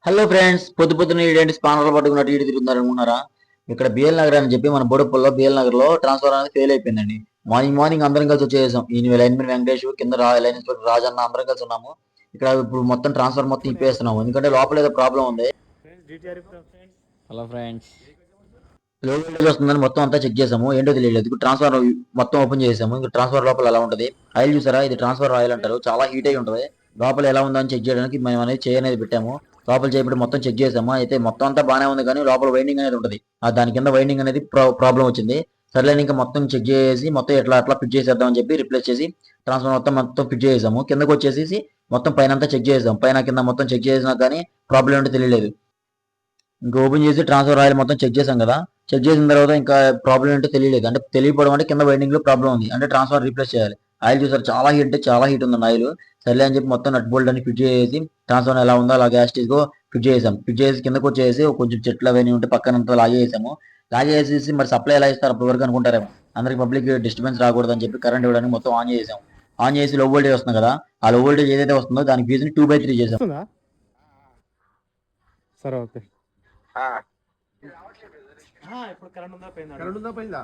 Hello friends, పొద్దు పొద్దున ఏంటి స్పానర్లు పట్టుకున్నట్టు ఇటు తిరుగుతున్నారు అనుకున్నారా? ఇక్కడ బిఎల్ నగర్ అని చెప్పి మన బోడుపల్లో బిఎల్ నగర్ లో ట్రాన్స్ఫర్ అనేది ఫెయిల్ అయిపోయిందండి. మార్నింగ్ మార్నింగ్ అందరం కలిసి వచ్చేసాం. ఈ లైన్మెన్ వెంకటేష్ కింద లైన్ ఇన్స్పెక్టర్ రాజన్న అందరం కలిసి ఉన్నాము. ఇక్కడ ఇప్పుడు మొత్తం ట్రాన్స్ఫర్ మొత్తం ఇప్పేస్తున్నాము, ఎందుకంటే లోపల ఏదో ప్రాబ్లం ఉంది. Hello friends. లో వోల్టేజ్ వస్తుందని మొత్తం అంతా చెక్ చేసాము, ఏంటో తెలియలేదు. ట్రాన్స్ఫర్ మొత్తం ఓపెన్ చేసాము. ఇంకా ట్రాన్స్ఫర్ లోపల ఎలా ఉంటుంది ఆయిల్ చూసారా? ఇది ట్రాన్స్ఫర్ ఆయిల్ అంటారు, చాలా హీట్ అయి ఉంటుంది. లోపల ఎలా ఉందని చెక్ చేయడానికి మేము అనేది చేయి అనేది పెట్టాము. లోపల చేయబడి మొత్తం చెక్ చేసాము. అయితే మొత్తం అంతా బాగానే ఉంది, కానీ లోపల వైండింగ్ అనేది ఉంటుంది. దాని కింద వైండింగ్ అనేది ప్రాబ్లం వచ్చింది. సర్లేని ఇంకా మొత్తం చెక్ చేసి మొత్తం ఎట్లా అట్లా ఫిట్ చేసేద్దామని చెప్పి రిప్లేస్ చేసి ట్రాన్స్ఫర్ మొత్తం ఫిట్ చేసాము. కిందకు వచ్చేసి మొత్తం పైన అంతా చెక్ చేసాం. పైన కింద మొత్తం చెక్ చేసినా కానీ ప్రాబ్లం ఏంటో తెలియలేదు. ఇంకా ఓపెన్ చేసి ట్రాన్స్ఫర్ ఆయిల్ మొత్తం చెక్ చేసాం కదా. చెక్ చేసిన తర్వాత ఇంకా ప్రాబ్లం ఏంటో తెలియలేదు. అంటే తెలియకపోవడం అంటే కింద వైండింగ్ లో ప్రాబ్లం ఉంది, అంటే ట్రాన్స్ఫర్ రీప్లేస్ చేయాలి. ఆయిల్ చూసారు, చాలా హీట్ అంటే చాలా హీట్ ఉంది ఆయిల్. సర్లే అని చెప్పి మొత్తం నట్ బోల్ట్ అని ఫిట్ చేసి ట్రాన్స్ఫర్ ఎలా ఉందో అలా గ్యాస్టీస్ గా ఫిట్ చేసాం. ఫిట్ చేసి కిందకు వచ్చేసి కొంచెం చెట్లు అవన్నీ ఉంటే పక్కనంతా లాగేసాము. లాగేసేసి మరి సప్లై ఎలా ఇస్తారు అప్పటి వరకు అనుకుంటారేమో. అందరికి పబ్లిక్ డిస్టర్బెన్స్ రాకూడదు అని చెప్పి కరెంట్ ఇవ్వడానికి మొత్తం ఆన్ చేసాం. ఆన్ చేసి లో వోల్టేజ్ వస్తుంది కదా, ఆ లో వోల్టేజ్ ఏదైతే వస్తుందో దాని ఫీజుని 2/3 చేసాం. సరే ఓకే. ఇప్పుడు కరెంట్ ఉందా పోయిందా?